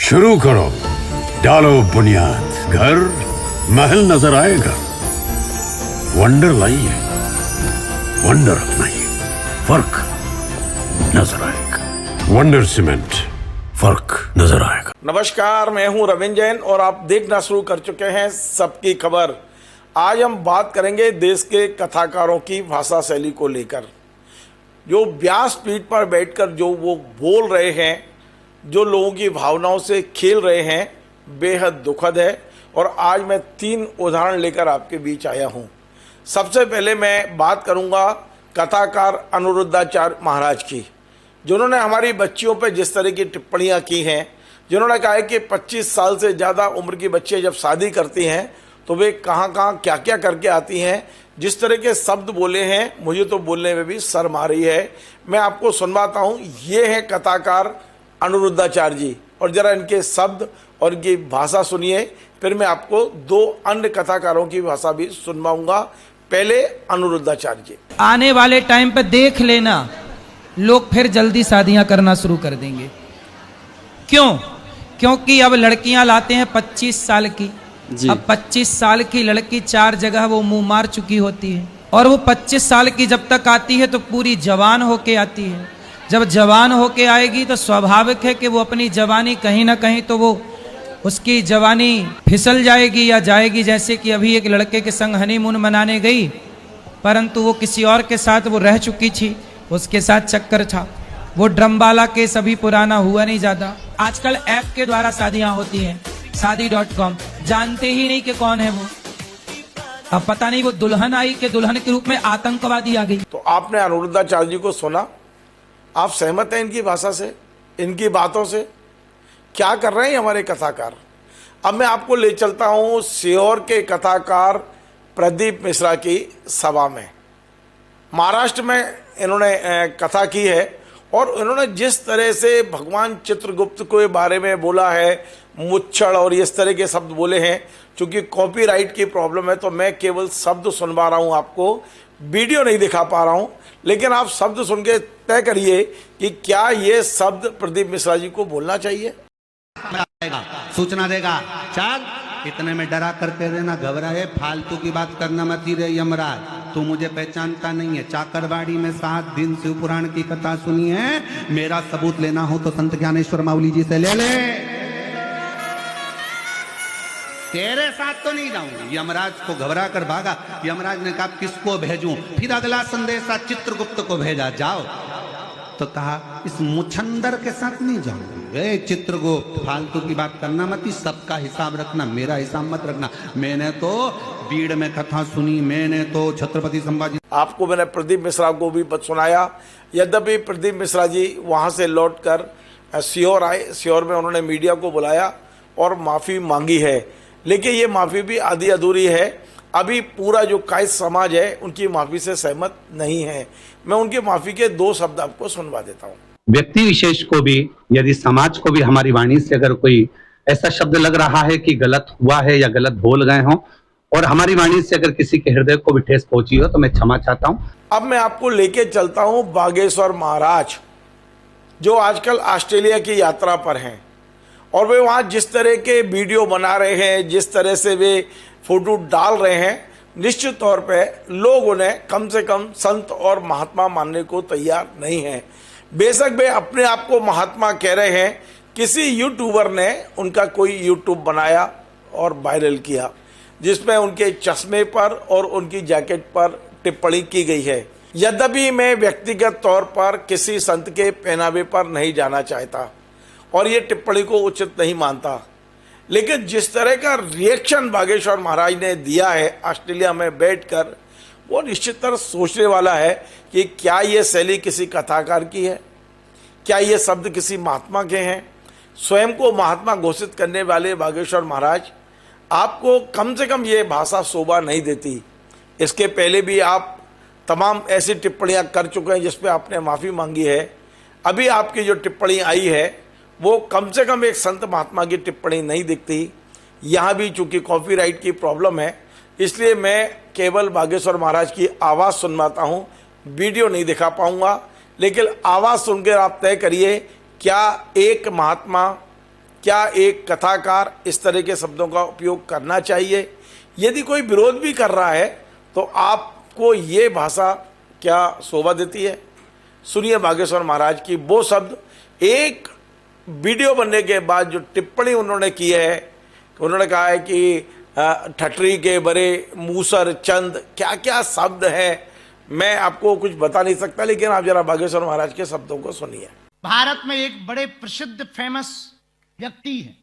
शुरू करो, डालो बुनियाद, घर महल नजर आएगा। वंडर लाइए, वंडर अपनाइए, फर्क नजर आएगा। वंडर सीमेंट, फर्क नजर आएगा। नमस्कार, मैं हूं रविंद्र जैन और आप देखना शुरू कर चुके हैं सबकी खबर। आज हम बात करेंगे देश के कथाकारों की भाषा शैली को लेकर। जो व्यासपीठ पर बैठकर जो वो बोल रहे हैं, जो लोगों की भावनाओं से खेल रहे हैं, बेहद दुखद है। और आज मैं 3 उदाहरण लेकर आपके बीच आया हूं। सबसे पहले मैं बात करूंगा कथाकार अनिरुद्धाचार्य महाराज की, जिन्होंने हमारी बच्चियों पर जिस तरह की टिप्पणियां की हैं। जिन्होंने कहा है कि 25 साल से ज़्यादा उम्र की बच्चियाँ जब शादी करती हैं तो वे कहाँ कहाँ क्या क्या करके आती हैं। जिस तरह के शब्द बोले हैं, मुझे तो बोलने में भी शर्म आ रही है। मैं आपको सुनवाता हूँ। ये है कथाकार अनिरुद्धाचार्य जी, और ज़रा इनके शब्द और इनकी भाषा सुनिए। फिर मैं आपको 2 अन्य कथाकारों की भाषा भी सुनवाऊंगा। पहले अनिरुद्धाचार्य जी। आने वाले टाइम पे देख लेना, लोग फिर जल्दी शादियां करना शुरू कर देंगे। क्यों? क्योंकि अब लड़कियां लाते हैं 25 साल की। अब 25 साल की लड़की 4 जगह वो मुंह मार चुकी होती है, और वो 25 साल की जब तक आती है तो पूरी जवान होके आती है। जब जवान होके आएगी तो स्वाभाविक है कि वो अपनी जवानी कहीं ना कहीं तो वो उसकी जवानी फिसल जाएगी या जाएगी। जैसे कि अभी एक लड़के के संग हनीमून मनाने गई, परंतु वो किसी और के साथ वो रह चुकी थी, उसके साथ चक्कर था। वो ड्रम वाला केस अभी पुराना हुआ नहीं ज्यादा। आजकल ऐप के द्वारा शादियां होती हैं, शादी.com। जानते ही नहीं कि कौन है वो। अब पता नहीं वो दुल्हन आई कि दुल्हन के रूप में आतंकवादी आ गई। तो आपने अनिरुद्धाचार्य जी को सुना। आप सहमत हैं इनकी भाषा से, इनकी बातों से? क्या कर रहे हैं हमारे कथाकार? अब मैं आपको ले चलता हूं सीहोर के कथाकार प्रदीप मिश्रा की सभा में। महाराष्ट्र में इन्होंने कथा की है, और इन्होंने जिस तरह से भगवान चित्रगुप्त के बारे में बोला है, मुच्छड़ और इस तरह के शब्द बोले हैं। चूँकि कॉपीराइट की प्रॉब्लम है तो मैं केवल शब्द सुनवा रहा हूँ आपको, वीडियो नहीं दिखा पा रहा हूँ। लेकिन आप शब्द सुन के तय करिए कि क्या ये शब्द प्रदीप मिश्रा जी को बोलना चाहिए। सूचना देगा, चल इतने में डरा करके देना, घबराए, फालतू की बात करना मत ही रे यमराज, तू मुझे पहचानता नहीं है। चाकरबाड़ी में 7 दिन शिव पुराण की कथा सुनी है। मेरा सबूत लेना हो तो संत ज्ञानेश्वर माउली जी से ले ले। तेरे साथ तो नहीं जाऊंगा। यमराज को घबरा कर भागा। यमराज ने कहा किसको भेजूं? फिर अगला संदेशा चित्रगुप्त को भेजा, जाओ। तो कहा इस मुछंदर के साथ नहीं जाऊंगी। चित्रगुप्त, फालतू की बात करना मत, सबका हिसाब रखना, मेरा हिसाब मत रखना। मैंने तो बीड़ में कथा सुनी, मैंने तो छत्रपति संभाजी। आपको मैंने प्रदीप मिश्रा को भी सुनाया। यद्यपि प्रदीप मिश्रा जी वहां से लौटकर सीहोर आए। सीहोर में उन्होंने मीडिया को बुलाया और माफ़ी मांगी है, लेकिन ये माफ़ी भी आधी अधूरी है। अभी पूरा जो कायस्थ समाज है उनकी माफ़ी से सहमत नहीं है। मैं उनकी माफ़ी के 2 शब्द आपको सुनवा देता हूँ। व्यक्ति विशेष को भी, यदि समाज को भी हमारी वाणी से अगर कोई ऐसा शब्द लग रहा है कि गलत हुआ है या गलत बोल गए हों, और हमारी वाणी से अगर किसी के हृदय को भी ठेस पहुंची हो, तो मैं क्षमा चाहता हूं। अब मैं आपको लेके चलता हूं बागेश्वर महाराज, जो आजकल ऑस्ट्रेलिया की यात्रा पर हैं। और वे वहाँ जिस तरह के वीडियो बना रहे हैं, जिस तरह से वे फोटो डाल रहे हैं, निश्चित तौर पे लोग उन्हें कम से कम संत और महात्मा मानने को तैयार नहीं हैं। बेशक वे अपने आप को महात्मा कह रहे हैं। किसी यूट्यूबर ने उनका कोई यूट्यूब बनाया और वायरल किया, जिसमें उनके चश्मे पर और उनकी जैकेट पर टिप्पणी की गई है। यद्यपि मैं व्यक्तिगत तौर पर किसी संत के पहनावे पर नहीं जाना चाहता और ये टिप्पणी को उचित नहीं मानता, लेकिन जिस तरह का रिएक्शन बागेश्वर महाराज ने दिया है ऑस्ट्रेलिया में बैठकर, वो निश्चित तरह सोचने वाला है कि क्या ये शैली किसी कथाकार की है, क्या ये शब्द किसी महात्मा के हैं। स्वयं को महात्मा घोषित करने वाले बागेश्वर महाराज, आपको कम से कम ये भाषा शोभा नहीं देती। इसके पहले भी आप तमाम ऐसी टिप्पणियां कर चुके हैं जिस पे आपने माफ़ी मांगी है। अभी आपकी जो टिप्पणी आई है वो कम से कम एक संत महात्मा की टिप्पणी नहीं दिखती। यहाँ भी चूँकि कॉपीराइट की प्रॉब्लम है, इसलिए मैं केवल बागेश्वर महाराज की आवाज़ सुनवाता हूँ, वीडियो नहीं दिखा पाऊँगा। लेकिन आवाज़ सुनकर आप तय करिए, क्या एक महात्मा क्या एक कथाकार इस तरह के शब्दों का उपयोग करना चाहिए? यदि कोई विरोध भी कर रहा है तो आपको ये भाषा क्या शोभा देती है? सुनिए बागेश्वर महाराज की वो शब्द। एक वीडियो बनने के बाद जो टिप्पणी उन्होंने की है, उन्होंने कहा है कि ठटरी के बरे, मूसर चंद, क्या क्या शब्द है, मैं आपको कुछ बता नहीं सकता, लेकिन आप जरा बागेश्वर महाराज के शब्दों को सुनिए। भारत में एक बड़े प्रसिद्ध फेमस व्यक्ति हैं,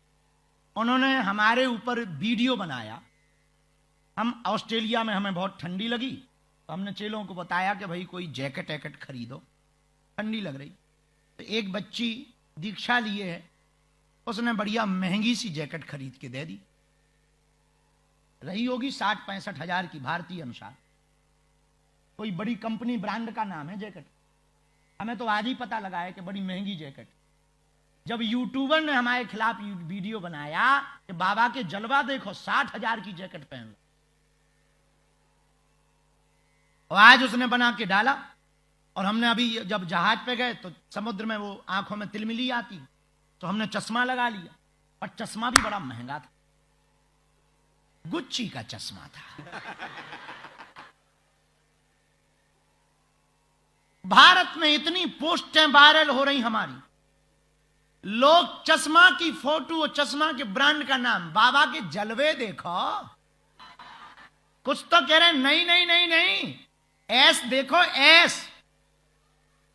उन्होंने हमारे ऊपर वीडियो बनाया। हम ऑस्ट्रेलिया में, हमें बहुत ठंडी लगी तो हमने चेलों को बताया कि भाई कोई जैकेट वैकेट खरीदो, ठंडी लग रही। तो एक बच्ची दीक्षा लिए है, उसने बढ़िया महंगी सी जैकेट खरीद के दे दी। रही होगी 60-65 हजार की भारतीय अनुसार, कोई बड़ी कंपनी ब्रांड का नाम है जैकेट। हमें तो आज ही पता लगा है कि बड़ी महंगी जैकेट। जब यूट्यूबर ने हमारे खिलाफ वीडियो बनाया कि बाबा के जलवा देखो, 60 हजार की जैकेट पहन लो, और आज उसने बना के डाला। और हमने अभी जब जहाज पे गए तो समुद्र में वो आंखों में तिलमिली आती, तो हमने चश्मा लगा लिया, और चश्मा भी बड़ा महंगा था, गुच्ची का चश्मा था। भारत में इतनी पोस्टें वायरल हो रही हमारी, लोग चश्मा की फोटो और चश्मा के ब्रांड का नाम, बाबा के जलवे देखो, कुछ तो कह रहे नहीं नहीं नहीं नहीं, ऐस देखो ऐस,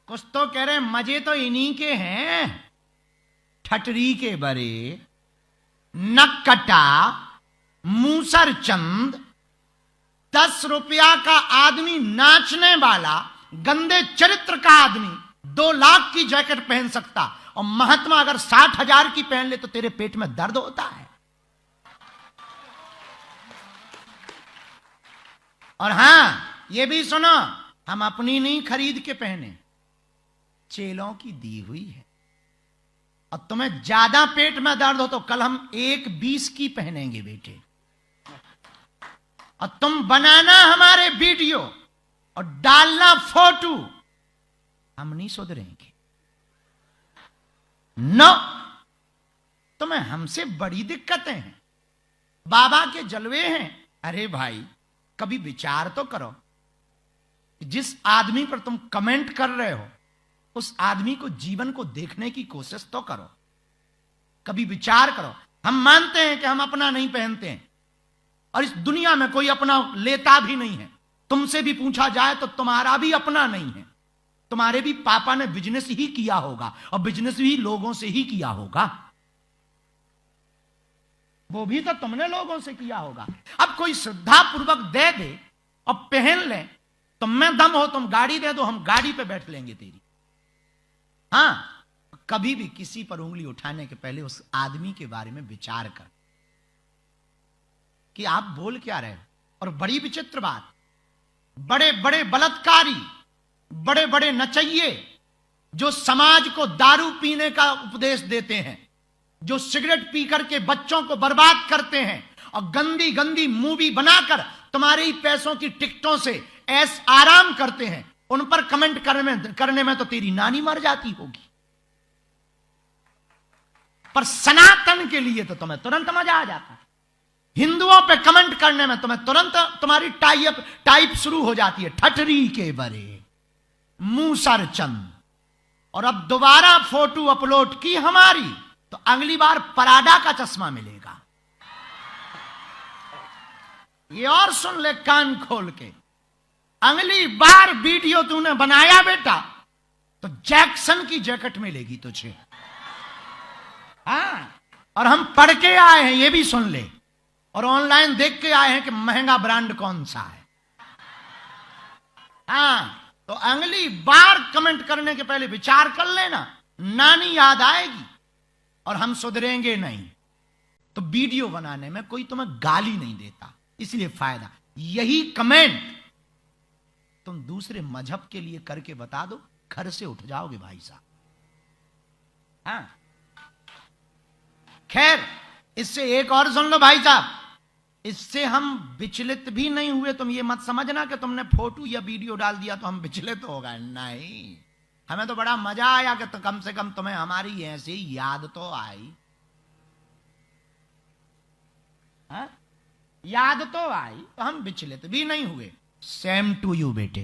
कुछ तो कह रहे मजे तो इन्हीं के हैं, ठटरी के बरे, नक्कटा, मूसर चंद, 10 रुपया का आदमी, नाचने वाला, गंदे चरित्र का आदमी 2 लाख की जैकेट पहन सकता, और महात्मा अगर 60 हजार की पहन ले तो तेरे पेट में दर्द होता है। और हां, ये भी सुनो, हम अपनी नहीं खरीद के पहने, चेलों की दी हुई है। और तुम्हें ज्यादा पेट में दर्द हो तो कल हम 1.20 की पहनेंगे बेटे, और तुम बनाना हमारे वीडियो और डालना फोटो, हम नहीं सुधरेंगे। नो, तुम्हें हमसे बड़ी दिक्कतें हैं, बाबा के जलवे हैं। अरे भाई, कभी विचार तो करो, जिस आदमी पर तुम कमेंट कर रहे हो उस आदमी को, जीवन को देखने की कोशिश तो करो, कभी विचार करो। हम मानते हैं कि हम अपना नहीं पहनते हैं, और इस दुनिया में कोई अपना लेता भी नहीं है। तुमसे भी पूछा जाए तो तुम्हारा भी अपना नहीं है, तुम्हारे भी पापा ने बिजनेस ही किया होगा, और बिजनेस भी लोगों से ही किया होगा, वो भी तो तुमने लोगों से किया होगा। अब कोई श्रद्धा पूर्वक दे दे और पहन ले, तुम में दम हो, तुम गाड़ी दे दो, हम गाड़ी पे बैठ लेंगे तेरी। हां, कभी भी किसी पर उंगली उठाने के पहले उस आदमी के बारे में विचार कर कि आप बोल क्या रहे हो। और बड़ी विचित्र बात, बड़े बड़े बलात्कारी, बड़े बड़े नचइये जो समाज को दारू पीने का उपदेश देते हैं, जो सिगरेट पी करके बच्चों को बर्बाद करते हैं, और गंदी गंदी मूवी बनाकर तुम्हारे ही पैसों की टिकटों से ऐस आराम करते हैं, उन पर कमेंट करने में तो तेरी नानी मर जाती होगी। पर सनातन के लिए तो तुम्हें तुरंत मजा आ जाता है। हिंदुओं पे कमेंट करने में तुम्हें तुरंत तुम्हारी टाइप शुरू हो जाती है, ठटरी के बरे, मूसर चंद। और अब दोबारा फोटो अपलोड की हमारी तो अगली बार पराडा का चश्मा मिलेगा। ये और सुन ले कान खोल के, अगली बार वीडियो तूने बनाया बेटा तो जैक्सन की जैकेट मिलेगी तुझे। हाँ, और हम पढ़ के आए हैं, ये भी सुन ले, और ऑनलाइन देख के आए हैं कि महंगा ब्रांड कौन सा है। हाँ, तो अगली बार कमेंट करने के पहले विचार कर लेना, नानी याद आएगी और हम सुधरेंगे नहीं। तो वीडियो बनाने में कोई तुम्हें गाली नहीं देता, इसलिए फायदा। यही कमेंट तुम दूसरे मजहब के लिए करके बता दो, घर से उठ जाओगे भाई साहब। हाँ, खैर, इससे एक और सुन लो भाई साहब, इससे हम विचलित भी नहीं हुए। तुम ये मत समझना कि तुमने फोटो या वीडियो डाल दिया तो हम विचलित हो गए, नहीं। हमें तो बड़ा मजा आया कि तो कम से कम तुम्हें हमारी ऐसी याद तो आई। हाँ? याद तो आई तो हम विचलित भी नहीं हुए। सेम टू यू बेटे।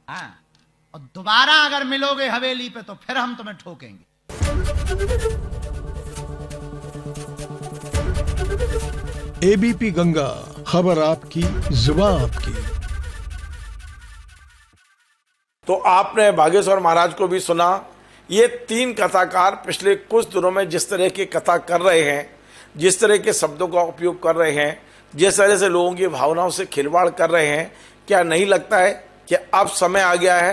हाँ, और दोबारा अगर मिलोगे हवेली पे तो फिर हम तुम्हें ठोकेंगे। एबीपी गंगा, खबर आपकी, जुबान आपकी। तो आपने बागेश्वर महाराज को भी सुना। ये 3 कथाकार पिछले कुछ दिनों में जिस तरह की कथा कर रहे हैं, जिस तरह के शब्दों का उपयोग कर रहे हैं, जिस तरह से लोगों की भावनाओं से खिलवाड़ कर रहे हैं, क्या नहीं लगता है कि अब समय आ गया है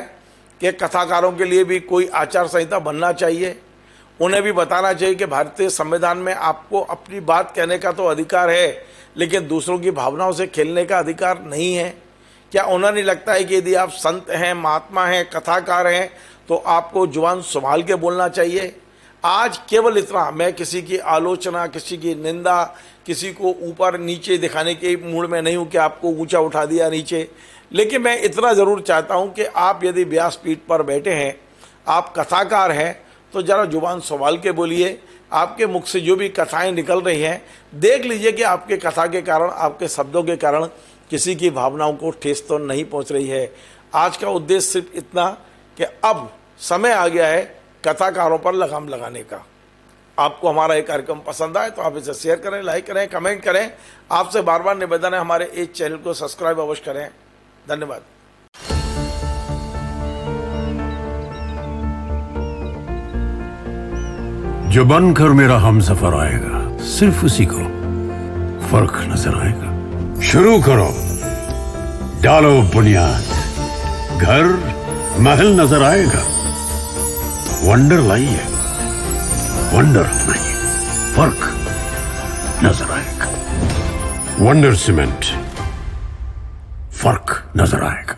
कि कथाकारों के लिए भी कोई आचार संहिता बनना चाहिए? उन्हें भी बताना चाहिए कि भारतीय संविधान में आपको अपनी बात कहने का तो अधिकार है, लेकिन दूसरों की भावनाओं से खेलने का अधिकार नहीं है। क्या उन्हें नहीं लगता है कि यदि आप संत हैं, महात्मा हैं, कथाकार हैं, तो आपको जुबान संभाल के बोलना चाहिए? आज केवल इतना, मैं किसी की आलोचना, किसी की निंदा, किसी को ऊपर नीचे दिखाने के मूड में नहीं हूँ कि आपको ऊंचा उठा दिया नीचे, लेकिन मैं इतना ज़रूर चाहता हूँ कि आप यदि व्यासपीठ पर बैठे हैं, आप कथाकार हैं, तो ज़रा जुबान संभाल के बोलिए। आपके मुख से जो भी कथाएं निकल रही हैं, देख लीजिए कि आपके कथा के कारण, आपके शब्दों के कारण किसी की भावनाओं को ठेस तो नहीं पहुंच रही है। आज का उद्देश्य सिर्फ इतना कि अब समय आ गया है कथाकारों पर लगाम लगाने का। आपको हमारा ये कार्यक्रम पसंद आए तो आप इसे शेयर करें, लाइक करें, कमेंट करें। आपसे बार बार निवेदन है, हमारे इस चैनल को सब्सक्राइब अवश्य करें। धन्यवाद। जो बनकर मेरा हमसफर आएगा, सिर्फ उसी को फर्क नजर आएगा। शुरू करो, डालो बुनियाद, घर महल नजर आएगा। वंडर लाइए, वंडर अपनाइए, फर्क नजर आएगा। वंडर सीमेंट, फर्क नजर आएगा।